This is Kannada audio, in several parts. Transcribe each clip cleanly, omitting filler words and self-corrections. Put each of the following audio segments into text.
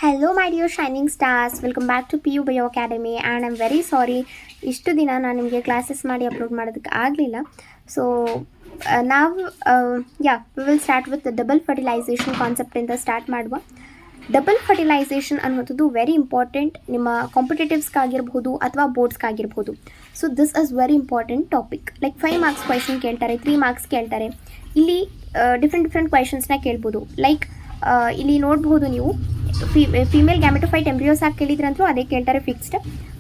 Hello, my dear shining stars. Welcome back to PU Bio Academy. And I'm very sorry. ಇಷ್ಟು ದಿನ ನಾನು ನಿಮಗೆ ಕ್ಲಾಸಸ್ ಮಾಡಿ ಅಪ್ಲೋಡ್ ಮಾಡೋದಕ್ಕೆ ಆಗಲಿಲ್ಲ. ಸೊ ನಾವು we will start with double fertilization ಕಾನ್ಸೆಪ್ಟಿಂದ ಸ್ಟಾರ್ಟ್ ಮಾಡುವ. ಡಬಲ್ ಫರ್ಟಿಲೈಸೇಷನ್ ಅನ್ನೋದು ವೆರಿ ಇಂಪಾರ್ಟೆಂಟ್ ನಿಮ್ಮ ಕಾಂಪಿಟೇಟಿವ್ಸ್ಗಾಗಿರ್ಬೋದು ಅಥವಾ ಬೋರ್ಡ್ಸ್ಗಾಗಿರ್ಬೋದು. So this is very important topic. Like 5 marks question ಕೇಳ್ತಾರೆ, 3 ಮಾರ್ಕ್ಸ್ ಕೇಳ್ತಾರೆ. ಇಲ್ಲಿ ಡಿಫ್ರೆಂಟ್ ಕ್ವೆಶನ್ಸ್ನ ಕೇಳ್ಬೋದು. ಲೈಕ್ ಇಲ್ಲಿ ನೋಡ್ಬೋದು ನೀವು ಫೀಮೇಲ್ ಗ್ಯಾಮೆಟೋಫೈಟ್ ಎಂಬ್ರಿಯೋಸ್ ಆಗಿ ಕೇಳಿದ್ರಂತೂ ಅದೇ ಕೇಳ್ತಾರೆ ಫಿಕ್ಸ್ಡ್.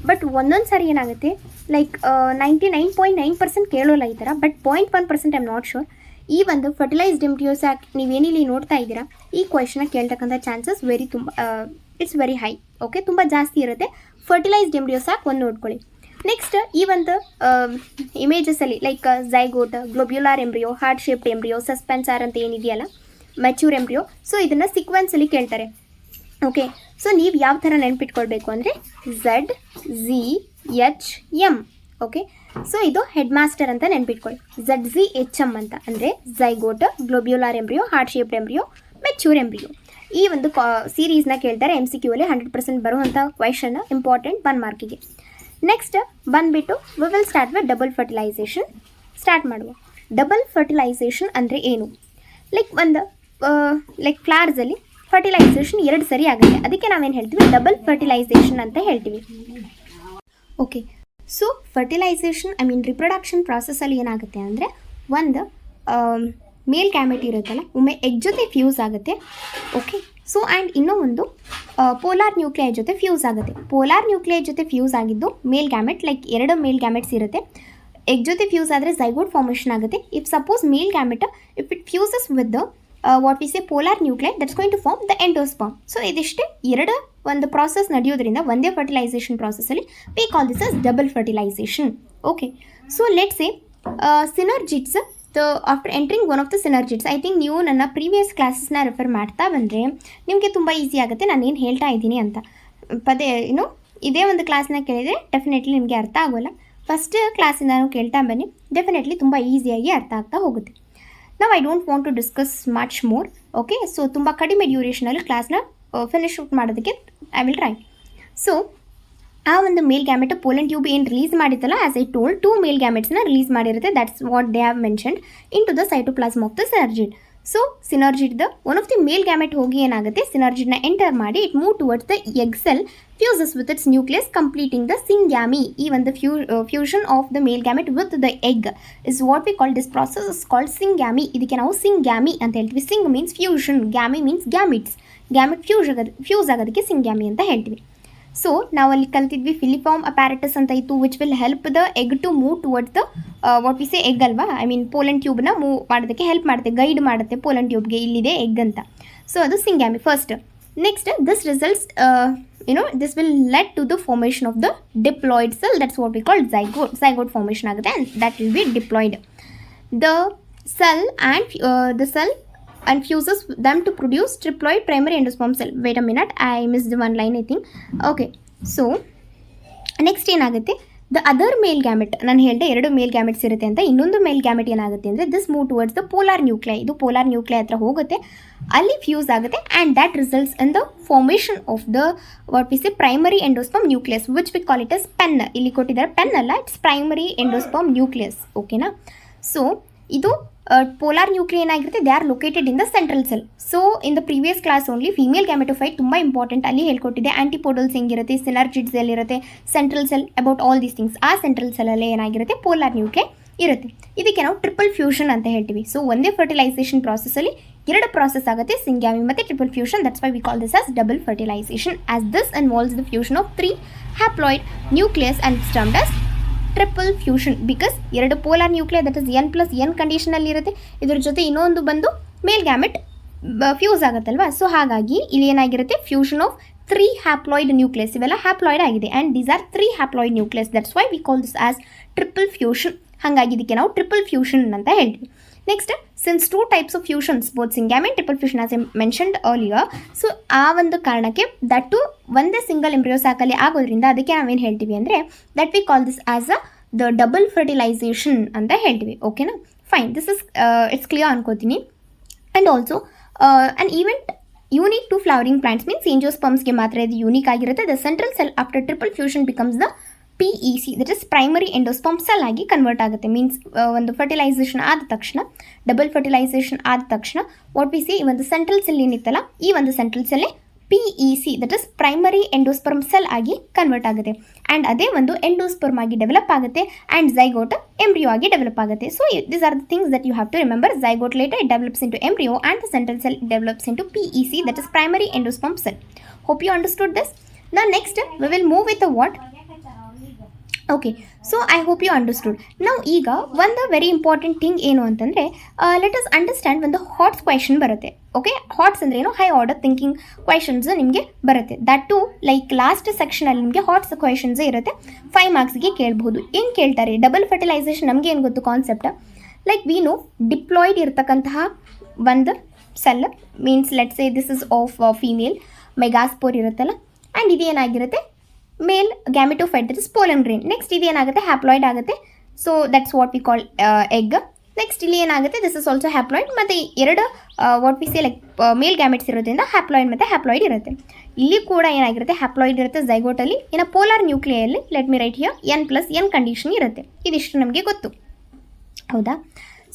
ಬಟ್ ಒಂದೊಂದು ಸಾರಿ ಏನಾಗುತ್ತೆ ಲೈಕ್ 99.9% ಕೇಳೋಲ್ಲ ಈ ಥರ. But 0.1% I am not sure. ಈ ಒಂದು ಫರ್ಟಿಲೈಸ್ಡ್ ಎಂಬ್ರಿಯೋಸ್ ಆಗಿ ನೀವೇನಿಲ್ಲಿ ನೋಡ್ತಾ ಇದ್ದೀರಾ, ಈ ಕ್ವೆಶನ್ನ ಕೇಳ್ತಕ್ಕಂಥ chances it's very high. Okay, ತುಂಬ ಜಾಸ್ತಿ ಇರುತ್ತೆ. ಫರ್ಟಿಲೈಸ್ಡ್ ಎಂಬ್ರಿಯೋಸ್ ಆಗಿ ಒಂದು ನೋಡ್ಕೊಳ್ಳಿ. ನೆಕ್ಸ್ಟ್ ಈ ಒಂದು ಇಮೇಜಸಲ್ಲಿ like zygote, globular embryo, heart shaped embryo, suspensor ಅಂತ ಏನಿದೆಯಲ್ಲ, ಮೆಚ್ಯೂರ್ ಎಂಬ್ರಿಯೋ. ಸೊ ಇದನ್ನು ಸೀಕ್ವೆನ್ಸಲ್ಲಿ ಕೇಳ್ತಾರೆ. ಓಕೆ, ಸೊ ನೀವು ಯಾವ ಥರ ನೆನ್ಪಿಟ್ಕೊಳ್ಬೇಕು ಅಂದರೆ ZZHM. ಓಕೆ, ಸೊ ಇದು ಹೆಡ್ ಮಾಸ್ಟರ್ ಅಂತ ನೆನ್ಪಿಟ್ಕೊಳ್ಳಿ. ZZHM ಅಂತ ಅಂದರೆ zygote, globular embryo, heart shaped embryo, mature embryo. ಈ ಒಂದು ಸೀರೀಸ್ನ ಕೇಳ್ತಾರೆ. MCQ ಅಲ್ಲಿ 100% ಬರುವಂಥ ಕ್ವೆಶನ್, ಇಂಪಾರ್ಟೆಂಟ್ 1 ಮಾರ್ಕಿಗೆ. ನೆಕ್ಸ್ಟ್ ಬಂದುಬಿಟ್ಟು we will start with double fertilization. Start ಮಾಡುವ. ಡಬಲ್ ಫರ್ಟಿಲೈಸೇಷನ್ ಅಂದರೆ ಏನು? ಲೈಕ್ ಫ್ಲವರ್ಸಲ್ಲಿ ಫರ್ಟಿಲೈಸೇಷನ್ 2 ಸರಿ ಆಗುತ್ತೆ. ಅದಕ್ಕೆ ನಾವೇನು ಹೇಳ್ತೀವಿ, ಡಬಲ್ ಫರ್ಟಿಲೈಸೇಷನ್ ಅಂತ ಹೇಳ್ತೀವಿ. ಓಕೆ, ಸೊ ಫರ್ಟಿಲೈಸೇಷನ್ ರಿಪ್ರೊಡಕ್ಷನ್ ಪ್ರಾಸೆಸ್ಸಲ್ಲಿ ಏನಾಗುತ್ತೆ ಅಂದರೆ, ಒಂದು ಮೇಲ್ ಗ್ಯಾಮೆಟ್ ಇರುತ್ತಲ್ಲ, ಒಮ್ಮೆ ಎಗ್ ಜೊತೆ ಫ್ಯೂಸ್ ಆಗುತ್ತೆ. ಓಕೆ, ಸೊ ಆ್ಯಂಡ್ ಇನ್ನೂ ಒಂದು ಪೋಲಾರ್ ನ್ಯೂಕ್ಲಿಯೈ ಜೊತೆ ಫ್ಯೂಸ್ ಆಗುತ್ತೆ. ಪೋಲಾರ್ ನ್ಯೂಕ್ಲಿಯೈ ಜೊತೆ ಫ್ಯೂಸ್ ಆಗಿದ್ದು male gamete, like 2 male gametes ಇರುತ್ತೆ. ಎಗ್ ಜೊತೆ ಫ್ಯೂಸ್ ಆದರೆ ಝೈಗೋಟ್ ಫಾರ್ಮೇಷನ್ ಆಗುತ್ತೆ. If suppose male gamete if it fuses with what we say polar nuclei, that's going to form the endosperm. So ಇದಿಷ್ಟೇ 2 ಒಂದು ಪ್ರಾಸೆಸ್ ನಡೆಯೋದ್ರಿಂದ ಒಂದೇ ಫರ್ಟಿಲೈಸೇಷನ್ ಪ್ರಾಸೆಸ್ಸಲ್ಲಿ we call this as double fertilization. Okay, so let's say synergids. After entering one of the synergids, I think ನೀವು ನನ್ನ ಪ್ರೀವಿಯಸ್ ಕ್ಲಾಸಸ್ನ ರೆಫರ್ ಮಾಡ್ತಾ ಬಂದರೆ ನಿಮಗೆ ತುಂಬ ಈಸಿ ಆಗುತ್ತೆ ನಾನು ಏನು ಹೇಳ್ತಾ ಇದ್ದೀನಿ ಅಂತ. ಇದೇ ಒಂದು ಕ್ಲಾಸ್ನ ಕೇಳಿದರೆ ಡೆಫಿನೆಟ್ಲಿ ನಿಮಗೆ ಅರ್ಥ ಆಗೋಲ್ಲ. ಫಸ್ಟ್ ಕ್ಲಾಸಿಂದ ಕೇಳ್ತಾ ಬನ್ನಿ, ಡೆಫಿನೆಟ್ಲಿ ತುಂಬ ಈಸಿಯಾಗಿ ಅರ್ಥ ಆಗ್ತಾ ಹೋಗುತ್ತೆ. ನಾವು I don't want to discuss much more. Okay, so ತುಂಬ ಕಡಿಮೆ ಡ್ಯೂರೇಷನಲ್ಲಿ ಕ್ಲಾಸ್ನ ಫಿನಿಶ್ ಮಾಡೋದಕ್ಕೆ ಐ ವಿಲ್ ಟ್ರೈ. ಸೊ ಆ ಒಂದು ಮೇಲ್ ಗ್ಯಾಮೆಟ್ ಪೋಲೆನ್ ಟ್ಯೂಬ್ ಏನು ರಿಲೀಸ್ ಮಾಡಿತ್ತಲ್ಲ, ಆಸ್ ಐ ಟೋಲ್ಡ್ 2 ಮೇಲ್ ಗ್ಯಾಮೆಟ್ಸ್ನ ರಿಲೀಸ್ ಮಾಡಿರುತ್ತೆ. That's what they have mentioned into the cytoplasm of the synergid. So ಸಿನರ್ಜಿಡ್ದ one of the male gamete ಹೋಗಿ ಏನಾಗುತ್ತೆ, ಸಿನರ್ಜಿಡ್ನ ಎಂಟರ್ ಮಾಡಿ it move towards the egg cell, fuses with its nucleus, completing the syngamy. ಈ ಒಂದು fusion of the male gamete with the egg is what we call this process is called syngamy. ಇದಕ್ಕೆ ನಾವು ಸಿಂಗ್ಯಾಮಿ ಅಂತ ಹೇಳ್ತೀವಿ. Syn means fusion, gamy means gametes. Gamete fuse ಆಗೋದಕ್ಕೆ ಸಿಂಗ್ಯಾಮಿ ಅಂತ ಹೇಳ್ತೀವಿ. ಸೊ ನಾವಲ್ಲಿ ಕಲ್ತಿದ್ವಿ ಫಿಲಿಫಾರ್ಮ್ ಅಪ್ಯಾರಟಸ್ ಅಂತ ಇತ್ತು, which will help the egg to move towards the what we say egg ಅಲ್ವಾ, ಪೋಲೆನ್ ಟ್ಯೂಬ್ನ ಮೂವ್ ಮಾಡೋದಕ್ಕೆ ಹೆಲ್ಪ್ ಮಾಡುತ್ತೆ, ಗೈಡ್ ಮಾಡುತ್ತೆ ಪೋಲೆನ್ ಟ್ಯೂಬ್ಗೆ, ಇಲ್ಲಿದೆ ಎಗ್ ಅಂತ. ಸೊ ಅದು syngamy first. Next this results this will lead to the formation of the diploid cell. That's what we call zygote formation ಆಗುತ್ತೆ, and that will be diploid. The cell and fuses them to produce triploid primary endosperm cell. Wait a minute, I missed one line I think. Okay, so next ಏನಾಗುತ್ತೆ, ದ ಅದರ್ ಮೇಲ್ ಗ್ಯಾಮೆಟ್, ನಾನು ಹೇಳಿದೆ 2 ಮೇಲ್ ಗ್ಯಾಮೆಟ್ಸ್ ಇರುತ್ತೆ ಅಂತ. ಇನ್ನೊಂದು ಮೇಲ್ ಗ್ಯಾಮೆಟ್ ಏನಾಗುತ್ತೆ ಅಂದರೆ this move towards the polar nuclei. ಇದು ಪೋಲಾರ್ ನ್ಯೂಕ್ಲಿಯೈ ಹತ್ರ ಹೋಗುತ್ತೆ, ಅಲ್ಲಿ ಫ್ಯೂಸ್ ಆಗುತ್ತೆ, and that results in the formation of the what we say primary endosperm nucleus, which we call it as pen. ಇಲ್ಲಿ ಕೊಟ್ಟಿದ್ದಾರೆ ಪೆನ್ ಅಲ್ಲ, ಇಟ್ಸ್ ಪ್ರೈಮರಿ ಎಂಡೋಸ್ಪರ್ಮ್ ನ್ಯೂಕ್ಲಿಯಸ್. ಓಕೆನಾ? ಸೊ ಇದು ಪೋಲಾರ್ ನ್ಯೂಕ್ಲಿಯೈ ಏನಾಗಿರುತ್ತೆ, they are located in the central cell. So in the previous class only female gametophyte ತುಂಬ ಇಂಪಾರ್ಟೆಂಟ್, ಅಲ್ಲಿ ಹೇಳ್ಕೊಟ್ಟಿದೆ ಆಂಟಿಪೋಡಲ್ಸ್ ಹೆಂಗಿರುತ್ತೆ, ಸಿನರ್ಜಿಡ್ಸ್ ಎಲ್ಲಿರುತ್ತೆ, central cell, about all these things. ಆ ಸೆಂಟ್ರಲ್ ಸೆಲ್ಲಲ್ಲೇ ಏನಾಗಿರುತ್ತೆ, ಪೋಲಾರ್ ನ್ಯೂಕ್ಲಿಯೈ ಇರುತ್ತೆ. ಇದಕ್ಕೆ ನಾವು ಟ್ರಿಪಲ್ ಫ್ಯೂಷನ್ ಅಂತ ಹೇಳ್ತೀವಿ. ಸೊ ಒಂದೇ ಫರ್ಟಿಲೈಸೇಷನ್ ಪ್ರಾಸೆಸ್ಸಲ್ಲಿ 2 ಪ್ರಾಸೆಸ್ ಆಗುತ್ತೆ, ಸಿಂಗ್ಯಾಮಿ ಮತ್ತು triple fusion. That's why we call this as double fertilization, as this involves the fusion of 3 haploid nucleus and it's termed as triple fusion. Because 2 polar nuclei that is N+N ಕಂಡೀಷನಲ್ಲಿ ಇರುತ್ತೆ, ಇದ್ರ ಜೊತೆ ಇನ್ನೊಂದು ಬಂದು ಮೇಲ್ ಗ್ಯಾಮೆಟ್ ಫ್ಯೂಸ್ ಆಗುತ್ತಲ್ವಾ. ಸೊ ಹಾಗಾಗಿ ಇಲ್ಲಿ ಏನಾಗಿರುತ್ತೆ, ಫ್ಯೂಷನ್ ಆಫ್ 3 ಹ್ಯಾಪ್ಲಾಯ್ಡ್ ನ್ಯೂಕ್ಲಿಯಸ್. ಇವೆಲ್ಲ ಹ್ಯಾಪ್ಲಾಯ್ಡ್ ಆಗಿದೆ, and these are 3 haploid nucleus. That's why we call this as triple fusion. ಹಾಗಾಗಿ ಇದಕ್ಕೆ ನಾವು ಟ್ರಿಪಲ್ ಫ್ಯೂಷನ್ ಅಂತ ಹೇಳ್ತೀವಿ. Next, since 2 types of fusions, both syngamy and triple fusion as a mentioned earlier. So ಆ ಒಂದು ಕಾರಣಕ್ಕೆ ದಟ್ಟು ಒಂದೇ ಸಿಂಗಲ್ ಎಂಬ್ರಿಯೋ ಸಾಕಲ್ಲಿ ಆಗೋದ್ರಿಂದ ಅದಕ್ಕೆ ನಾವೇನು ಹೇಳ್ತೀವಿ ಅಂದರೆ that we call this as the double fertilization ಅಂತ ಹೇಳ್ತೀವಿ. ಓಕೆನಾ? Fine, this is it's clear ಅನ್ಕೋತೀನಿ. And also an event unique to flowering plants means ಏಂಜಿಯೋಸ್ಪರ್ಮ್ಸ್ಗೆ ಮಾತ್ರ ಇದು ಯೂನಿಕ್ ಆಗಿರುತ್ತೆ. The central cell after triple fusion becomes the PEC, that is primary endosperm cell ಆಗಿ ಕನ್ವರ್ಟ್ ಆಗುತ್ತೆ. ಮೀನ್ಸ್ ಒಂದು ಫರ್ಟಿಲೈಸೇಷನ್ ಆದ ತಕ್ಷಣ, ಡಬಲ್ ಫರ್ಟಿಲೈಸೇಷನ್ ಆದ ತಕ್ಷಣ ವಾಟ್ ವಿ ಸಿ, ಈ ಒಂದು ಸೆಂಟ್ರಲ್ ಸೆಲ್ ಏನಿತ್ತಲ್ಲ, ಈ ಒಂದು ಸೆಂಟ್ರಲ್ ಸೆಲ್ಲೇ PEC, that is primary endosperm cell ಆಗಿ ಕನ್ವರ್ಟ್ ಆಗುತ್ತೆ. ಆ್ಯಂಡ್ ಅದೇ ಒಂದು ಎಂಡೋಸ್ಪರ್ಮ್ ಆಗಿ ಡೆವಲಪ್ ಆಗುತ್ತೆ ಆ್ಯಂಡ್ ಝೈಗೋಟ್ ಎಂಬ್ರಿಯೋ ಆಗಿ ಡೆವಲಪ್ ಆಗುತ್ತೆ. So these are the things that you have to remember. Zygote later it develops into embryo and the central cell develops into PEC, that is primary endosperm cell. Hope you understood this. Now next we will move with the what? Okay, so I hope you understood. ನಾವು ಈಗ ಒಂದು ವೆರಿ ಇಂಪಾರ್ಟೆಂಟ್ ಥಿಂಗ್ ಏನು ಅಂತಂದರೆ, ಲೆಟ್ ಅಸ್ ಅಂಡರ್ಸ್ಟ್ಯಾಂಡ್ ಒಂದು ಹಾಟ್ಸ್ ಕ್ವೆಶನ್ ಬರುತ್ತೆ. ಓಕೆ, ಹಾಟ್ಸ್ ಅಂದರೆ ಏನು, ಹೈ ಆರ್ಡರ್ ಥಿಂಕಿಂಗ್ ಕ್ವೆಶನ್ಸ್ ನಿಮಗೆ ಬರುತ್ತೆ. ದಟ್ ಟು ಲೈಕ್ ಲಾಸ್ಟ್ ಸೆಕ್ಷನಲ್ಲಿ ನಿಮಗೆ ಹಾಟ್ಸ್ ಕ್ವೆಶನ್ಸೇ ಇರುತ್ತೆ. 5 ಮಾರ್ಕ್ಸ್ಗೆ ಕೇಳಬಹುದು. ಏನು ಕೇಳ್ತಾರೆ, ಡಬಲ್ ಫರ್ಟಿಲೈಸೇಷನ್ ನಮಗೆ ಏನು ಗೊತ್ತು ಕಾನ್ಸೆಪ್ಟ್, ಲೈಕ್ ವೀನು ಡಿಪ್ಲಾಯ್ಡ್ ಇರ್ತಕ್ಕಂತಹ ಒಂದು cell, means let's say this is of female megaspore ಇರುತ್ತಲ್ಲ, ಆ್ಯಂಡ್ ಇದೇನಾಗಿರುತ್ತೆ male gametophyte, that is pollen grain. Next ಇದೇನಾಗುತ್ತೆ ಹ್ಯಾಪ್ಲಾಯ್ಡ್ ಆಗುತ್ತೆ. So that's what we call egg. Next ಇಲ್ಲಿ ಏನಾಗುತ್ತೆ, ದಿಸ್ ಇಸ್ ಆಲ್ಸೋ ಹ್ಯಾಪ್ಲಾಯ್ಡ್. ಮತ್ತು ಎರಡು what we say like male gametes ಇರೋದ್ರಿಂದ ಹ್ಯಾಪ್ಲಾಯ್ಡ್ ಮತ್ತು ಹ್ಯಾಪ್ಲಾಯ್ಡ್ ಇರುತ್ತೆ. ಇಲ್ಲಿ ಕೂಡ ಏನಾಗಿರುತ್ತೆ ಹ್ಯಾಪ್ಲಾಯ್ಡ್ ಇರುತ್ತೆ ಝೈಗೋಟಲ್ಲಿ. ಇನ್ನು ಪೋಲಾರ್ ನ್ಯೂಕ್ಲಿಯಲ್ಲಿ let me write here N+N condition ಇರುತ್ತೆ. ಇದಿಷ್ಟು ನಮಗೆ ಗೊತ್ತು, ಹೌದಾ.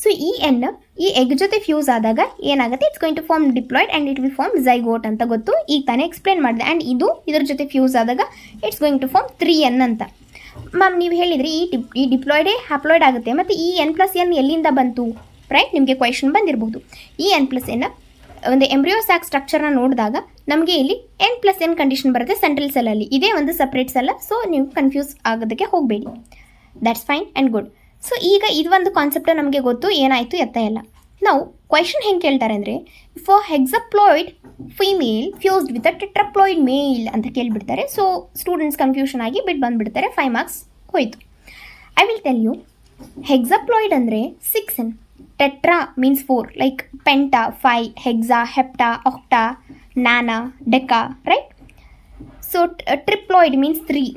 ಸೊ ಈ ಎನ್ ಈ ಎಗ್ ಜೊತೆ ಫ್ಯೂಸ್ ಆದಾಗ ಏನಾಗುತ್ತೆ, it's going to form diploid and it will form zygote ಅಂತ ಗೊತ್ತು, ಈಗ ತಾನೇ ಎಕ್ಸ್ಪ್ಲೇನ್ ಮಾಡಿದೆ. ಆ್ಯಂಡ್ ಇದ್ರ ಜೊತೆ ಫ್ಯೂಸ್ ಆದಾಗ it's going to form 3N ಅಂತ. ಮ್ಯಾಮ್ ನೀವು ಹೇಳಿದ್ರಿ ಈ ಡಿಪ್ಲಾಯ್ಡೇ ಹ್ಯಾಪ್ಲಾಯ್ಡ್ ಆಗುತ್ತೆ, ಮತ್ತು ಈ N+N ಎಲ್ಲಿಂದ ಬಂತು, ರೈಟ್, ನಿಮಗೆ ಕ್ವೆಶನ್ ಬಂದಿರಬಹುದು. ಈ N+N ಒಂದು ಎಂಬ್ರಿಯೋ ಸ್ಯಾಕ್ ಸ್ಟ್ರಕ್ಚರ್ನ ನೋಡಿದಾಗ ನಮಗೆ ಇಲ್ಲಿ N+N ಕಂಡೀಷನ್ ಬರುತ್ತೆ ಸೆಂಟ್ರಲ್ ಸೆಲ್ಲಲ್ಲಿ. ಇದೇ ಒಂದು ಸಪ್ರೇಟ್ ಸೆಲ್ಲ, ಸೊ ನೀವು ಕನ್ಫ್ಯೂಸ್ ಆಗೋದಕ್ಕೆ ಹೋಗಬೇಡಿ. That's fine and good. So ಈಗ ಇದು ಒಂದು ಕಾನ್ಸೆಪ್ಟ್ ನಮಗೆ ಗೊತ್ತು, ಏನಾಯಿತು ಎತ್ತ ಎಲ್ಲ. ನಾವು ಕ್ವೆಶನ್ ಹೆಂಗೆ ಕೇಳ್ತಾರೆ ಅಂದರೆ, for hexaploid female fused with a tetraploid male ಅಂತ ಕೇಳಿಬಿಡ್ತಾರೆ. ಸೊ ಸ್ಟೂಡೆಂಟ್ಸ್ ಕನ್ಫ್ಯೂಷನ್ ಆಗಿ ಬಿಟ್ಟು ಬಂದುಬಿಡ್ತಾರೆ, 5 ಮಾರ್ಕ್ಸ್ ಹೋಯಿತು. I will tell you, hexaploid ಅಂದರೆ 6N, tetra means 4, like penta 5, hexa, hepta, octa, nona, deca, right. So triploid means 3,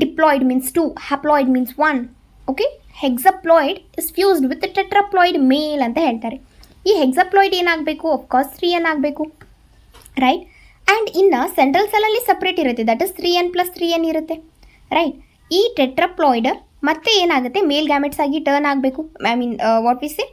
diploid means 2, haploid means 1. Okay, hexaploid is fused with tetraploid male ಅಂತ ಹೇಳ್ತಾರೆ. ಈ ಹೆಕ್ಸಾಪ್ಲಾಯ್ಡ್ ಏನಾಗಬೇಕು, ಆಫ್ಕೋರ್ಸ್ 3N ಆಗಬೇಕು, ರೈಟ್. ಆ್ಯಂಡ್ ಇನ್ನು ಸೆಂಟ್ರಲ್ ಸೆಲ್ಲಲ್ಲಿ ಸಪ್ರೇಟ್ ಇರುತ್ತೆ, ದಟ್ ಇಸ್ 3N+3N ಇರುತ್ತೆ, ರೈಟ್. ಈ ಟೆಟ್ರಾಪ್ಲಾಯ್ಡ್ ಮತ್ತೆ ಏನಾಗುತ್ತೆ ಮೇಲ್ ಗ್ಯಾಮೆಟ್ಸ್ ಆಗಿ ಟರ್ನ್ ಆಗಬೇಕು, I mean what we say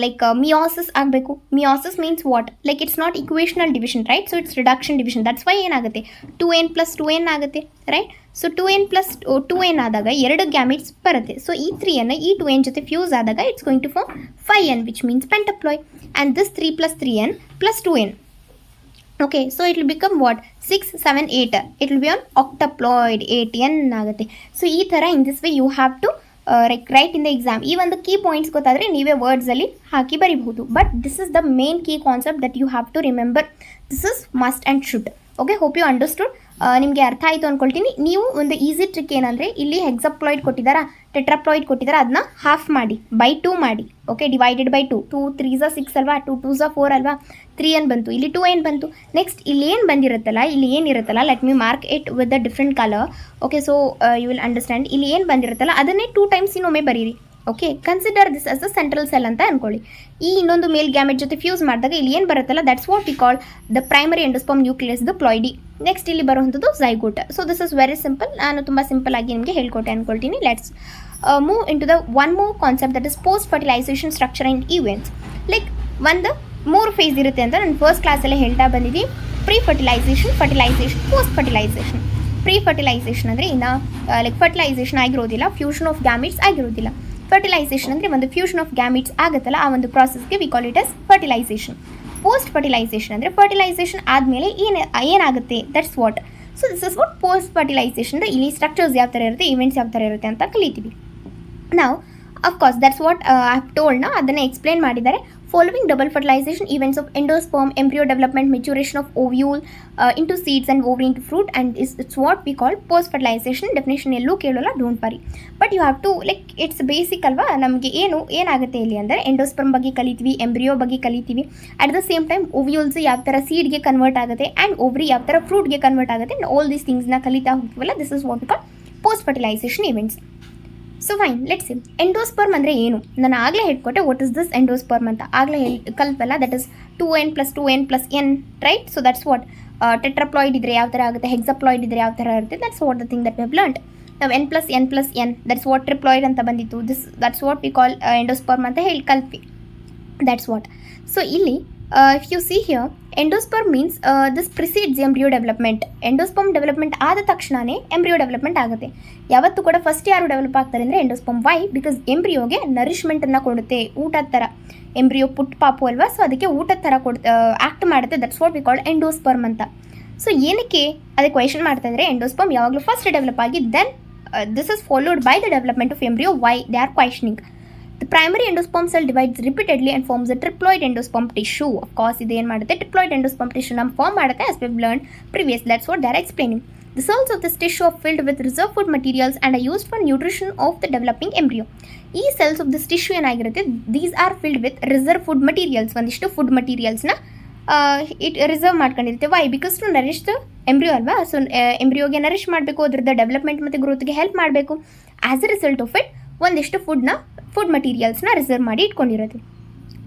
like meiosis ಆಗಬೇಕು. Meiosis means what, like it's not equational division, right. So it's reduction division, that's why ಏನಾಗುತ್ತೆ 2N+2N ಆಗುತ್ತೆ, ರೈಟ್. ಸೊ 2N+2N ಆದಾಗ 2 ಗ್ಯಾಮೆಟ್ಸ್ ಬರುತ್ತೆ. ಸೊ ಈ 3N ಈ 2N ಜೊತೆ ಫ್ಯೂಸ್ ಆದಾಗ it's going to form 5N which means pentaploid. And this 3+3N+2N. Okay, so it will become what, 6, 7, 8. It will be on octaploid, 8N ಆಗುತ್ತೆ. ಸೊ ಈ ಥರ in this way you have to write in the exam. ಈ ಒಂದು ಕೀ ಪಾಯಿಂಟ್ಸ್ ಗೊತ್ತಾದರೆ ನೀವೇ ವರ್ಡ್ಸಲ್ಲಿ ಹಾಕಿ ಬರಿಬಹುದು. But this is the main key concept that you have to remember. This is must and should. Okay, hope you understood. ನಿಮಗೆ ಅರ್ಥ ಆಯಿತು ಅಂದ್ಕೊಳ್ತೀನಿ. ನೀವು ಒಂದು ಈಸಿ ಟ್ರಿಕ್ ಏನಂದರೆ, ಇಲ್ಲಿ ಹೆಕ್ಸಾಪ್ಲಾಯ್ಡ್ ಕೊಟ್ಟಿದ್ದಾರಾ, ಟೆಟ್ರಾಪ್ಲಾಯ್ಡ್ ಕೊಟ್ಟಿದ್ದಾರೆ, ಅದನ್ನ ಹಾಫ್ ಮಾಡಿ, ಬೈ 2 ಮಾಡಿ. ಓಕೆ, ಡಿವೈಡೆಡ್ ಬೈ 2, 2 3s 6 ಅಲ್ವಾ, 2 2s 4 ಅಲ್ವಾ, 3N ಬಂತು, ಇಲ್ಲಿ 2N ಬಂತು. ನೆಕ್ಸ್ಟ್ ಇಲ್ಲಿ ಏನು ಬಂದಿರುತ್ತಲ್ಲ, ಇಲ್ಲಿ ಏನಿರುತ್ತಲ್ಲ, let me mark it with the different colour. Okay, so you will understand. ಇಲ್ಲಿ ಏನು ಬಂದಿರುತ್ತಲ್ಲ ಅದನ್ನೇ 2 ಟೈಮ್ಸ್ ಇನ್ನೊಮ್ಮೆ ಬರೀರಿ. Okay, consider this as the central cell ಅಂತ ಅಂದ್ಕೊಳ್ಳಿ. ಈ ಇನ್ನೊಂದು ಮೇಲ್ ಗ್ಯಾಮೆಟ್ ಜೊತೆ ಫ್ಯೂಸ್ ಮಾಡಿದಾಗ ಇಲ್ಲಿ ಏನು ಬರುತ್ತಲ್ಲ, that's what we call the primary endosperm nucleus, the ploidy. Next ಇಲ್ಲಿ ಬರುವಂಥದ್ದು zygote. So this is very simple. ನಾನು ತುಂಬ ಸಿಂಪಲ್ ಆಗಿ ನಿಮಗೆ ಹೇಳ್ಕೊಟ್ಟೆ ಅಂದ್ಕೊಳ್ತೀನಿ. Let's move into the one more concept, that is post fertilization structure and events. Like ಒಂದು 3 ಫೇಸ್ ಇರುತ್ತೆ ಅಂತ ನಾನು ಫಸ್ಟ್ ಕ್ಲಾಸಲ್ಲೇ ಹೇಳ್ತಾ ಬಂದಿದ್ದೀನಿ. Pre fertilisation, fertilisation, post fertilisation. Pre fertilisation ಅಂದರೆ ಇನ್ನು ಲೈಕ್ ಫರ್ಟಿಲೈಸೇಷನ್ ಆಗಿರೋದಿಲ್ಲ, ಫ್ಯೂಷನ್ ಆಫ್ ಗ್ಯಾಮಿಟ್ಸ್ ಆಗಿರೋದಿಲ್ಲ. ಫರ್ಟಿಲೈಸೇಷನ್ ಅಂದರೆ ಒಂದು ಫ್ಯೂಷನ್ ಆಫ್ ಗ್ಯಾಮಿಟ್ಸ್ ಆಗುತ್ತಲ್ಲ, ಆ ಒಂದು ಪ್ರಾಸೆಸ್ಗೆ we call it as fertilisation. Post fertilisation ಅಂದರೆ ಫರ್ಟಿಲೈಸೇಷನ್ ಆದಮೇಲೆ ಏನಾಗುತ್ತೆ, that's what. So this is what post fertilisation. ಅಂದರೆ ಇಲ್ಲಿ ಸ್ಟ್ರಕ್ಚರ್ಸ್ ಯಾವ ಥರ ಇರುತ್ತೆ, ಇವೆಂಟ್ಸ್ ಯಾವ ಥರ ಇರುತ್ತೆ ಅಂತ ಕಲಿತೀವಿ ನಾವು. Of course that's what I have ಟೋಲ್ಡ್ನ, ಅದನ್ನು ಎಕ್ಸ್ಪ್ಲೇನ್ ಮಾಡಿದ್ದಾರೆ. Following double fertilisation events of endosperm, embryo development, maturation of ovule into seeds and ovary into fruit, and it's what we call post fertilization. definition ಎಲ್ಲೂ ಕೇಳೋಲ್ಲ, don't worry. But you have to like it's basic ಅಲ್ವಾ. ನಮಗೆ ಏನಾಗುತ್ತೆ ಇಲ್ಲಿ ಅಂದರೆ, ಎಂಡೋಸ್ಪರ್ಮ್ ಬಗ್ಗೆ ಕಲಿತೀವಿ, ಎಂಬ್ರಿಯೋ ಬಗ್ಗೆ ಕಲಿತೀವಿ. At the same time ovules ಯಾವ ಥರ ಸೀಡ್ಗೆ ಕನ್ವರ್ಟ್ ಆಗುತ್ತೆ ಆ್ಯಂಡ್ ಓವ್ರಿ ಯಾವ ಥರ ಫ್ರೂಟ್ಗೆ ಕನ್ವರ್ಟ್ ಆಗುತ್ತೆ, ಆಲ್ ದೀಸ್ ಥಿಂಗ್ಸ್ನ ಕಲಿತಾ ಹೋಗ್ತೀವಲ್ಲ, this is what we call post fertilisation events. So fine, let's see endosperm ಅಂದರೆ ಏನು. ನಾನು ಆಗಲೇ ಹೇಳ್ಕೊಟ್ಟೆ ವಾಟ್ ಇಸ್ ದಿಸ್ ಎಂಡೋಸ್ಪರ್ಮ್ ಅಂತ, ಆಗಲೇ ಕಲ್ಪಲ್ಲ. That is 2n+2n+n, right? So that's what tetraploid ಇದ್ರೆ ಯಾವ ಥರ ಆಗುತ್ತೆ, ಹೆಕ್ಸಾಪ್ಲಾಯ್ಡ್ ಇದ್ರೆ ಯಾವ ಥರ ಇರುತ್ತೆ, that's what the thing that we have learned. ನಾವು n+n+n, ದಟ್ಸ್ ವಾಟ್ ಟ್ರಿಪ್ಲಾಯ್ಡ್ ಅಂತ ಬಂದಿತ್ತು. That's what we call endosperm ಅಂತ ಹೇಳಿ ಕಲ್ತ್ವಿ. That's what. ಸೊ ಇಲ್ಲಿ if you see here, endosperm means this precedes embryo development. Endosperm development ಆದ ತಕ್ಷಣವೇ ಎಂಬ್ರಿಯೋ ಡೆವಲಪ್ಮೆಂಟ್ ಆಗುತ್ತೆ. ಯಾವತ್ತೂ ಕೂಡ ಫಸ್ಟ್ ಯಾರು ಡೆವಲಪ್ ಆಗ್ತಾರೆ ಅಂದರೆ ಎಂಡೋಸ್ಪರ್ಮ್. ವೈ? ಬಿಕಾಸ್ ಎಂಬ್ರಿಯೋಗೆ ನರಿಶ್ಮೆಂಟನ್ನು ಕೊಡುತ್ತೆ, ಊಟದ ಥರ. ಎಂಬ್ರಿಯೋ ಪುಟ್ ಪಾಪು ಅಲ್ವಾ, ಸೊ ಅದಕ್ಕೆ ಊಟದ ಥರ ಆ್ಯಕ್ಟ್ ಮಾಡುತ್ತೆ. That's what we call endosperm ಅಂತ. ಸೊ ಏನಕ್ಕೆ ಅದಕ್ಕೆ ಕ್ವೆಶನ್ ಮಾಡ್ತಾ ಇದ್ದಾರೆ, ಎಂಡೋಸ್ಪರ್ಮ್ ಯಾವಾಗಲೂ ಫಸ್ಟ್ ಡೆವಲಪ್ ಆಗಿ then this is followed by the development of embryo. Why they are questioning? The primary endosperm cell divides repeatedly and forms a triploid endosperm tissue. Of course, ಇದು ಏನು ಮಾಡುತ್ತೆ, triploid endosperm tissue ನಮ್ಮ ಫಾರ್ಮ್ ಮಾಡುತ್ತೆ, as we've learned previously. That's what they are explaining. The cells of this tissue are filled with reserve food materials and are used for nutrition of the developing embryo. ಈ cells of this tissue ಏನಾಗಿರುತ್ತೆ, these are filled with reserve food materials. ಒಂದಿಷ್ಟು ಫುಡ್ ಮಟೀರಿಯಲ್ಸ್ನ ಇಟ್ ರಿಸರ್ವ್ ಮಾಡ್ಕೊಂಡಿರುತ್ತೆ. Why? Because to nourish the embryo ಅಲ್ವಾ. ಸೊ ಎಂಬ್ರಿಯೋಗೆ ನರಿಶ್ ಮಾಡಬೇಕು, ಅದ್ರದ್ದು ಡೆವಲಪ್ಮೆಂಟ್ ಮತ್ತು ಗ್ರೋತ್ಗೆ ಹೆಲ್ಪ್ ಮಾಡಬೇಕು. As a result of it ಒಂದಿಷ್ಟು ಫುಡ್ ಮಟೀರಿಯಲ್ಸ್ನ ರಿಸರ್ವ್ ಮಾಡಿ ಇಟ್ಕೊಂಡಿರುತ್ತೆ.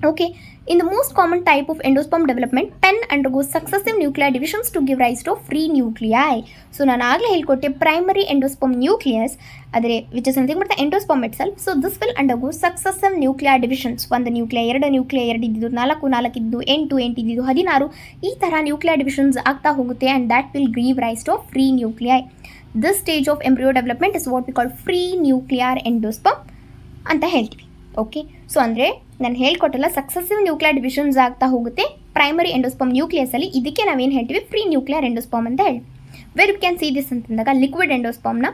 Okay, in the most common type of endosperm development, PEN undergoes successive nuclear divisions to give rise to free nuclei. So ನಾನು ಆಗಲೇ ಹೇಳ್ಕೊಟ್ಟೆ, ಪ್ರೈಮರಿ ಎಂಡೋಸ್ಪರ್ಮ್ ನ್ಯೂಕ್ಲಿಯಸ್ ಆದರೆ which is nothing but the endosperm it self. So this will undergo successive nuclear divisions. ಒಂದು ನ್ಯೂಕ್ಲಿಯರ್, ಎರಡು ಇದ್ದಿದ್ದು, 4 ಇದ್ದು, 8 ಇದ್ದಿದ್ದು, 16, ಈ ಥರ ನ್ಯೂಕ್ಲಿಯರ್ ಡಿವಿಷನ್ಸ್ ಆಗ್ತಾ ಹೋಗುತ್ತೆ. And that will give rise to free nuclei. This stage of embryo development is what we call free nuclear endosperm ಅಂತ ಹೇಳ್ತೀವಿ. ಓಕೆ, ಸೊ ಅಂದರೆ ನಾನು ಹೇಳ್ಕೊಟ್ಟಲ್ಲ, ಸಕ್ಸೆಸಿವ್ ನ್ಯೂಕ್ಲಿಯರ್ ಡಿವಿಷನ್ಸ್ ಆಗ್ತಾ ಹೋಗುತ್ತೆ ಪ್ರೈಮರಿ ಎಂಡೋಸ್ಪರ್ಮ್ ನ್ಯೂಕ್ಲಿಯಸಲ್ಲಿ. ಇದಕ್ಕೆ ನಾವೇನು ಹೇಳ್ತೀವಿ, ಫ್ರೀ ನ್ಯೂಕ್ಲಿಯರ್ ಎಂಡೋಸ್ಪರ್ಮ್ ಅಂತ ಹೇಳಿ. Where you can see this ಅಂತಂದಾಗ, ಲಿಕ್ವಿಡ್ ಎಂಡೋಸ್ಪರ್ಮ್ನ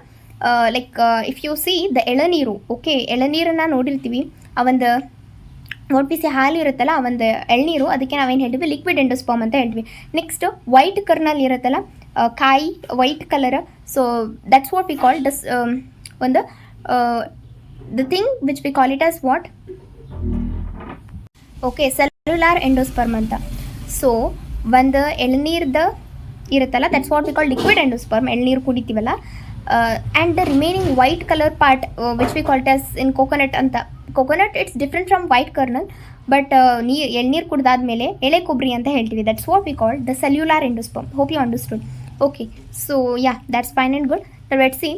like if you see the ಎಳನೀರು, ಓಕೆ, ಎಳನೀರನ್ನು ನೋಡಿರ್ತೀವಿ. ಆ ಒಂದು ನೋಡ್ಪಿಸಿ ಹಾಲು ಇರುತ್ತಲ್ಲ, ಆ ಒಂದು ಎಳ್ನೀರು, ಅದಕ್ಕೆ ನಾವೇನು ಹೇಳ್ತೀವಿ, ಲಿಕ್ವಿಡ್ ಎಂಡೋಸ್ಪರ್ಮ್ ಅಂತ ಹೇಳ್ತೀವಿ. ನೆಕ್ಸ್ಟ್ ವೈಟ್ ಕರ್ನಲ್ ಇರುತ್ತಲ್ಲ, ಕಾಯಿ white colour. So that's what we call this ಒಂದು the thing which we call it as what? Okay, cellular endosperm ಅಂತ. ಸೊ ಒಂದು ಎಳ್ನೀರ್ದ ಇರುತ್ತಲ್ಲ, that's what we call liquid endosperm, ಎಳ್ನೀರು ಕುಡಿತೀವಲ್ಲ. And the remaining white colour part which we call it as in coconut ಅಂತ. Coconut it's different from white kernel, but ಎಳ್ನೀರು ಕುಡ್ದಾದ್ಮೇಲೆ ಎಳೆ ಕೊಬ್ಬರಿ ಅಂತ ಹೇಳ್ತೀವಿ. That's what we call the cellular endosperm. Hope you understood. Okay, so yeah, that's fine and good. Let's see,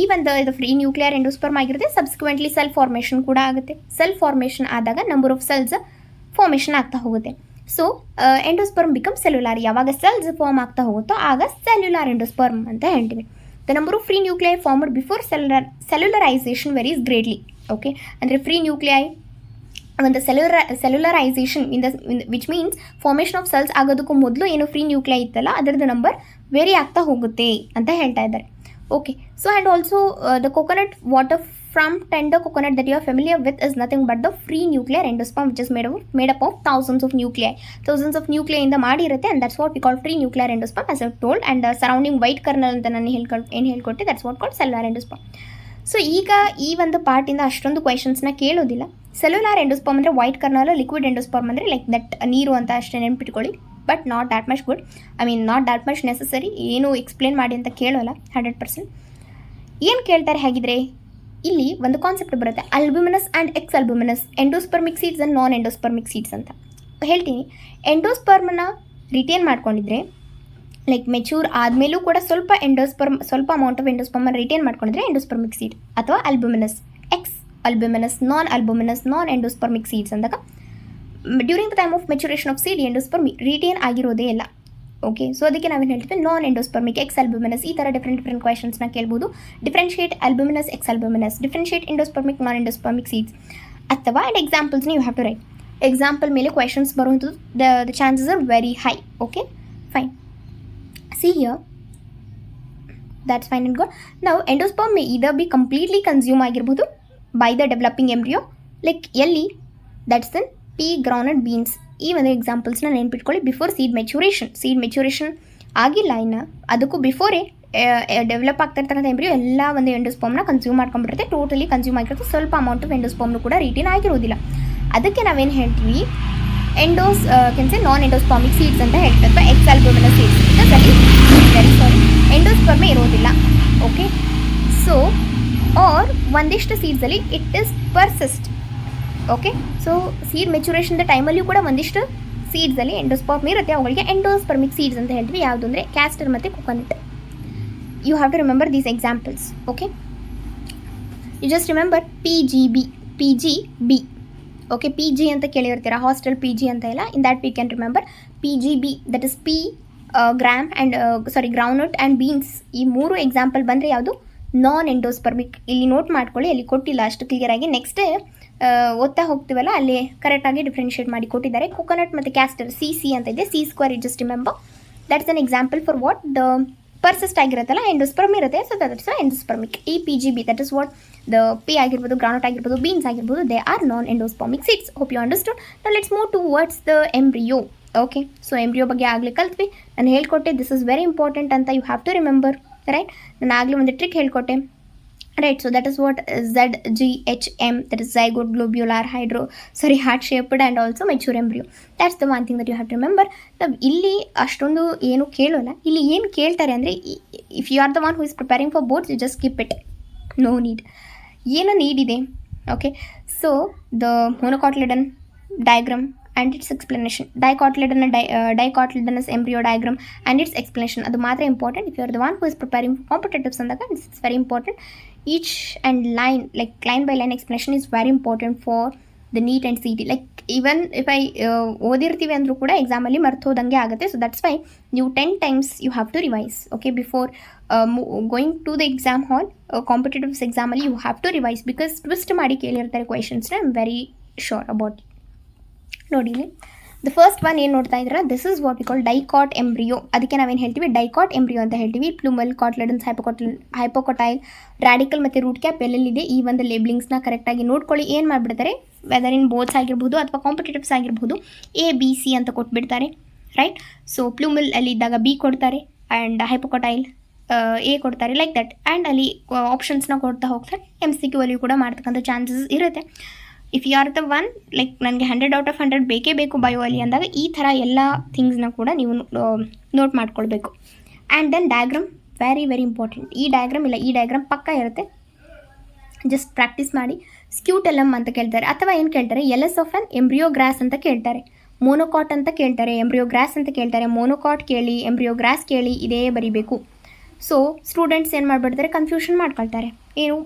ಈ ಒಂದು ಇದು ಫ್ರೀ ನ್ಯೂಕ್ಲಿಯರ್ ಎಂಡೋಸ್ಪರ್ಮ್ ಆಗಿರುತ್ತೆ. ಸಬ್ಸಿಕ್ವೆಂಟ್ಲಿ ಸೆಲ್ ಫಾರ್ಮೇಷನ್ ಕೂಡ ಆಗುತ್ತೆ. ಸೆಲ್ ಫಾರ್ಮೇಷನ್ ಆದಾಗ ನಂಬರ್ ಆಫ್ ಸೆಲ್ಸ್ ಫಾರ್ಮೇಷನ್ ಆಗ್ತಾ ಹೋಗುತ್ತೆ. So endosperm become cellular. ಯಾವಾಗ ಸೆಲ್ಸ್ ಫಾರ್ಮ್ ಆಗ್ತಾ ಹೋಗುತ್ತೋ ಆಗ ಸೆಲ್ಯುಲಾರ್ ಎಂಡೋಸ್ಪರ್ಮ್ ಅಂತ ಹೇಳ್ತೀವಿ. The number of free nuclei formed before cellularisation varies greatly. Okay, ಅಂದರೆ ಫ್ರೀ ನ್ಯೂಕ್ಲಿಯೈ ಒಂದು cellularisation which means formation of cells ಆಗೋದಕ್ಕೂ ಮೊದಲು ಏನು ಫ್ರೀ ನ್ಯೂಕ್ಲಿಯೈ ಇತ್ತಲ್ಲ, ಅದರದ್ದು ನಂಬರ್ ವೇರಿ ಆಗ್ತಾ ಹೋಗುತ್ತೆ ಅಂತ ಹೇಳ್ತಾ ಇದ್ದಾರೆ. Okay, so and also the coconut water from tender coconut that you are familiar with is nothing but the free nuclear endosperm, which is made up of thousands of nuclei ಇಂದ ಮಾಡಿರುತ್ತೆ. and that's what we call free nuclear endosperm, as I've told. and surrounding white kernel ಅಂತ ನಾನು ಏನು ಹೇಳ್ಕೊಟ್ಟೆ, that's what called cellular endosperm. So ಈಗ ಈ ಒಂದು ಪಾರ್ಟಿಂದ ಅಷ್ಟೊಂದು ಕ್ವೆಶನ್ಸ್ನ ಕೇಳೋದಿಲ್ಲ. ಸೆಲ್ಯುಲಾರ್ ಎಂಡೋಸ್ಪರ್ಮ್ ಅಂದರೆ ವೈಟ್ ಕರ್ನಲ್, ಲಿಕ್ವಿಡ್ ಎಂಡೋಸ್ಪರ್ಮ್ ಅಂದರೆ ಲೈಕ್ ದಟ್ ನೀರು ಅಂತ ಅಷ್ಟೇ ನೆನ್ಪಿಟ್ಕೊಳ್ಳಿ. But not that much good, I mean not that much necessary. ಏನು ಎಕ್ಸ್ಪ್ಲೇನ್ ಮಾಡಿ ಅಂತ ಕೇಳೋಲ್ಲ 100%. ಏನು ಕೇಳ್ತಾರೆ ಹಾಗಿದ್ರೆ, ಇಲ್ಲಿ ಒಂದು ಕಾನ್ಸೆಪ್ಟ್ ಬರುತ್ತೆ, albuminous and exalbuminous, endospermic seeds and non endospermic seeds ಅಂತ ಹೇಳ್ತೀನಿ. ಎಂಡೋಸ್ಪರ್ಮನ್ನ ರಿಟೇನ್ ಮಾಡ್ಕೊಂಡಿದ್ರೆ, ಲೈಕ್ ಮೆಚೂರ್ ಆದಮೇಲೂ ಕೂಡ ಸ್ವಲ್ಪ ಅಮೌಂಟ್ ಆಫ್ ಎಂಡೋಸ್ಪರ್ಮನ್ನು ರಿಟೇನ್ ಮಾಡ್ಕೊಂಡಿದ್ರೆ ಎಂಡೋಸ್ಪರ್ಮಿಕ್ ಸೀಡ್ ಅಥವಾ albuminous. Exalbuminous, non endospermic seeds ಅಂದಾಗ during the time of maturation of seed endosperm retain ಆಗಿರೋದೇ ಇಲ್ಲ. ಓಕೆ, ಸೊ ಅದಕ್ಕೆ ನಾವೇನು ಹೇಳ್ತೀವಿ, ನಾನ್ ಎಂಡೋಸ್ಪರ್ಮಿಕ್, ಎಕ್ಸ್ ಅಲ್ಬ್ಯುಮಿನಸ್, ಈ ಥರ ಡಿಫ್ರೆಂಟ್ ಕ್ವೆಶನ್ಸ್ನ ಕೇಳ್ಬೋದು. Differentiate albuminous, exalbuminous, differentiate endospermic, non endospermic seeds, ಅಥವಾ ಆ್ಯಂಡ್ ಎಕ್ಸಾಂಪಲ್ಸ್ನ you have to write. Example ಮೇಲೆ ಕ್ವೆಶನ್ಸ್ ಬರುವಂಥದ್ದು the chances are very high. Okay, fine. See here, that's fine and good. Now endosperm may either be completely consumed ಆಗಿರ್ಬೋದು by the developing embryo, like ಎಲ್ಲಿ, that's in pea, groundnut, beans. ಈ ಒಂದು ಎಕ್ಸಾಂಪಲ್ಸ್ನ ನೆನ್ಪಿಟ್ಕೊಳ್ಳಿ. ಬಿಫೋರ್ ಸೀಡ್ ಮೆಚುರೇಷನ್ ಆಗಿಲ್ಲ ಇನ್ನು, ಅದಕ್ಕೂ ಬಿಫೋರೇ ಡೆವಲಪ್ ಆಗ್ತಾ ಇರ್ತಕ್ಕಂಥ ಎಂಬ್ರಿಯೋ ಎಲ್ಲ ಒಂದು ಎಂಡೋಸ್ಪರ್ಮ್ನ ಕನ್ಸ್ಯೂಮ್ ಮಾಡ್ಕೊಂಡ್ಬಿಡುತ್ತೆ. ಟೋಟಲಿ ಕನ್ಸ್ಯೂಮ್ ಆಗಿರುತ್ತೆ. ಸ್ವಲ್ಪ ಅಮೌಂಟ್ ಆಫ್ ಎಂಡೋಸ್ಪರ್ಮ್ನು ಕೂಡ ರಿಟೇನ್ ಆಗಿರೋದಿಲ್ಲ. ಅದಕ್ಕೆ ನಾವೇನು ಹೇಳ್ತೀವಿ, ನಾನ್ ಎಂಡೋಸ್ಪರ್ಮಿಕ್ ಸೀಡ್ಸ್ ಅಂತ ಹೇಳ್ತೀವಿ, ಅಥವಾ ಎಕ್ಸ್ ಅಲ್ಬ್ಯುಮಿನಸ್ ಸೀಡ್ಸ್. ಎಂಡೋಸ್ಪರ್ಮೇ ಇರೋದಿಲ್ಲ. ಓಕೆ, ಸೊ ಆರ್ ಒಂದಿಷ್ಟು ಸೀಡ್ಸಲ್ಲಿ it is persist. Okay, so seed maturation ಟೈಮಲ್ಲಿಯೂ ಕೂಡ ಒಂದಿಷ್ಟು ಸೀಡ್ಸಲ್ಲಿ ಎಂಡೋಸ್ಪರ್ಮ್ ಇರುತ್ತೆ, ಅವುಗಳಿಗೆ ಎಂಡೋಸ್ಪರ್ಮಿಕ್ ಸೀಡ್ಸ್ ಅಂತ ಹೇಳ್ತೀವಿ. ಯಾವುದು ಅಂದರೆ ಕ್ಯಾಸ್ಟರ್ ಮತ್ತು coconut. You have to remember these examples. Okay, you just remember P G B. Okay, P G ಅಂತ ಕೇಳಿರ್ತೀರ, ಹಾಸ್ಟೆಲ್ ಪಿ ಜಿ ಅಂತ ಇಲ್ಲ. In that we can remember P G B, that is groundnut and beans. ಈ 3 ಎಕ್ಸಾಂಪಲ್ ಬಂದರೆ ಯಾವುದು ನಾನ್ ಎಂಡೋಸ್ಪರ್ಮಿಕ್. ಇಲ್ಲಿ ನೋಟ್ ಮಾಡ್ಕೊಳ್ಳಿ, ಅಲ್ಲಿ ಕೊಟ್ಟಿಲ್ಲ ಅಷ್ಟು ಕ್ಲಿಯರಾಗಿ. ನೆಕ್ಸ್ಟ್ ಓದ್ತಾ ಹೋಗ್ತೀವಲ್ಲ ಅಲ್ಲಿ ಕರೆಕ್ಟಾಗಿ ಡಿಫ್ರೆನ್ಷಿಯೇಟ್ ಮಾಡಿ ಕೊಟ್ಟಿದ್ದಾರೆ. ಕೊಕೊನಟ್ ಮತ್ತು ಕ್ಯಾಸ್ಟರ್ ಸಿ ಅಂತ ಇದೆ, C² just remember. That's an example for what the persist ಆಗಿರುತ್ತಲ್ಲ ಎಂಡೋಸ್ಪರ್ಮ್ ಇರುತ್ತೆ. So that's endospermic. ಈ P G B, that is what the pea ಆಗಿರ್ಬೋದು, ಗ್ರೌಂಡ್ನಟ್ ಆಗಿರ್ಬೋದು, ಬೀನ್ಸ್ ಆಗಿರ್ಬೋದು, they are non endospermic seeds. Hope you understood. Now let's move towards the embryo. Okay, so embryo ಬಗ್ಗೆ ಆಗಲೇ ಕಲ್ತ್ವಿ. ನಾನು ಹೇಳ್ಕೊಟ್ಟೆ ದಿಸ್ ಇಸ್ ವೆರಿ ಇಂಪಾರ್ಟೆಂಟ್ ಅಂತ, you have to remember. Right, ನಾನು ಆಗಲೇ ಒಂದು trick ಹೇಳ್ಕೊಟ್ಟೆ. Right, so that is what ZGHM, that is zygote globular heart shaped and also mature embryo. That's the one thing that you have to remember. ಇಲ್ಲಿ ಅಷ್ಟೊಂದು ಏನು ಕೇಳೋಲ್ಲ. ಇಲ್ಲಿ ಏನು ಕೇಳ್ತಾರೆ ಅಂದರೆ, if you are the one who is preparing for boards, you just skip it, no need. ಏನು ನೀಡ್ ಇದೆ? Okay, so the monocotyledon diagram and its explanation, dicotyledonous embryo diagram and its explanation, ಅದು ಮಾತ್ರ important. If you are the one who is preparing for competitives ಅಂದಾಗ it's very important. Each and line by line explanation is very important for the NEET and CET. Even if ಓದಿರ್ತೀವಿ ಅಂದರೂ ಕೂಡ ಎಕ್ಸಾಮಲ್ಲಿ ಮರ್ತೋದಂಗೆ ಆಗುತ್ತೆ. ಸೊ ದಟ್ಸ್ ವೈ ನೀವು 10 times you have to revise. Okay, before going to the exam hall, competitives ಎಕ್ಸಾಮಲ್ಲಿ you have to revise, because twist ಮಾಡಿ ಕೇಳಿರ್ತಾರೆ ಕ್ವೆಶನ್ಸ್ನ. I am very sure about. ನೋಡಿ, ದ ಫಸ್ಟ್ ಒನ್ ಏನು ನೋಡ್ತಾ ಇದ್ದೀರಾ, this is what we call dicot embryo. ಅದಕ್ಕೆ ನಾವೇನು ಹೇಳ್ತೀವಿ, ಡೈಕಾಟ್ ಎಂಬ್ರಿಯೋ ಅಂತ ಹೇಳ್ತೀವಿ. ಪ್ಲೂಮಲ್, ಕಾಟ್ಲೆಡನ್ಸ್, ಹೈಪೋಕೊಟೈಲ್, ರಾಡಿಕಲ್ ಮತ್ತು ರೂಟ್ ಕ್ಯಾಪ್ ಎಲ್ಲೆಲ್ಲಿದೆ, ಈ ಒಂದು ಲೇಬ್ಲಿಂಗ್ಸ್ನ ಕರೆಕ್ಟಾಗಿ ನೋಡ್ಕೊಳ್ಳಿ. ಏನು ಮಾಡಿಬಿಡ್ತಾರೆ, ವೆದರ್ ಇನ್ ಬೋರ್ಡ್ಸ್ ಆಗಿರ್ಬೋದು ಅಥವಾ ಕಾಂಪಿಟೇಟಿವ್ಸ್ ಆಗಿರ್ಬೋದು, ABC ಅಂತ ಕೊಟ್ಬಿಡ್ತಾರೆ. ರೈಟ್, ಸೊ ಪ್ಲೂಮಲ್ ಅಲ್ಲಿ ಇದ್ದಾಗ B ಕೊಡ್ತಾರೆ, ಆ್ಯಂಡ್ ಹೈಪೋಕೊಟೈಲ್ A ಕೊಡ್ತಾರೆ, ಲೈಕ್ ದಟ್. ಆ್ಯಂಡ್ ಅಲ್ಲಿ ಆಪ್ಷನ್ಸ್ನ ಕೊಡ್ತಾ ಹೋಗ್ತಾರೆ. MCQ ಅಲ್ಲಿ ಕೂಡ ಮಾಡ್ತಕ್ಕಂಥ ಚಾನ್ಸಸ್ ಇರುತ್ತೆ. If you are the one ನನಗೆ 100 out of 100 ಬೇಕೇ ಬೇಕು ಬಯೋ ಅಲ್ಲಿ ಅಂದಾಗ ಈ ಥರ ಎಲ್ಲ ಥಿಂಗ್ಸ್ನ ಕೂಡ ನೀವು ನೋಟ್ ಮಾಡ್ಕೊಳ್ಬೇಕು. And then diagram very very important. ಈ ಡಯಾಗ್ರಾಮ್ ಪಕ್ಕ ಇರುತ್ತೆ, ಜಸ್ಟ್ ಪ್ರಾಕ್ಟೀಸ್ ಮಾಡಿ. ಸ್ಕ್ಯೂಟೆಲಮ್ ಅಂತ ಕೇಳ್ತಾರೆ, ಅಥವಾ ಏನು ಕೇಳ್ತಾರೆ, ಎಲ್ಎಸ್ ಆಫ್ ಆನ್ ಎಂಬ್ರಿಯೋಗ್ರಾಸ್ ಅಂತ ಕೇಳ್ತಾರೆ, ಮೋನೋಕಾಟ್ ಅಂತ ಕೇಳ್ತಾರೆ, ಎಂಬ್ರಿಯೋಗ್ರಾಸ್ ಅಂತ ಕೇಳ್ತಾರೆ. ಮೋನೋಕಾಟ್ ಕೇಳಿ, ಎಂಬ್ರಿಯೋಗ್ರಾಸ್ ಕೇಳಿ, ಇದೇ ಬರೀಬೇಕು. ಸೊ ಸ್ಟೂಡೆಂಟ್ಸ್ ಏನು ಮಾಡಿಬಿಡ್ತಾರೆ, ಕನ್ಫ್ಯೂಷನ್ ಮಾಡ್ಕೊಳ್ತಾರೆ. ಏನು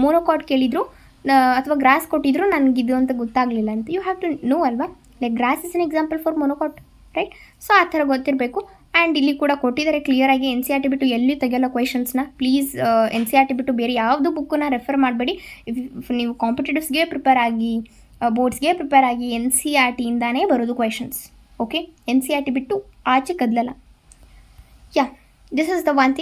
ಮೋನೋಕಾಟ್ ಕೇಳಿದ್ರು ಅಥವಾ ಗ್ರಾಸ್ ಕೊಟ್ಟಿದ್ರು, ನನಗಿದು ಅಂತ ಗೊತ್ತಾಗಲಿಲ್ಲ ಅಂತ. ಯು ಹ್ಯಾವ್ ಟು ನೋ ಅಲ್ವಾ, grass is an example for monocot, right? So ಆ ಥರ ಗೊತ್ತಿರಬೇಕು. ಆ್ಯಂಡ್ ಇಲ್ಲಿ ಕೂಡ ಕೊಟ್ಟಿದ್ದಾರೆ ಕ್ಲಿಯರಾಗಿ. NCERT ಬಿಟ್ಟು ಎಲ್ಲಿ ತೆಗೆಯಲ್ಲ ಕ್ವೆಶನ್ಸ್ನ. ಪ್ಲೀಸ್ NCERT ಬಿಟ್ಟು ಬೇರೆ ಯಾವುದು ಬುಕ್ಕನ್ನ ರೆಫರ್ ಮಾಡಬೇಡಿ. ಇಫ್ ನೀವು ಕಾಂಪಿಟೇಟಿವ್ಸ್ಗೆ ಪ್ರಿಪೇರ್ ಆಗಿ, ಬೋರ್ಡ್ಸ್ಗೆ ಪ್ರಿಪೇರ್ ಆಗಿ, NCERTಯಿಂದಾನೇ ಬರೋದು ಕ್ವೆಶನ್ಸ್. ಓಕೆ, NCERT ಬಿಟ್ಟು ಆಚೆ ಕದಲಲ್ಲ. Yeah, this is the one thing.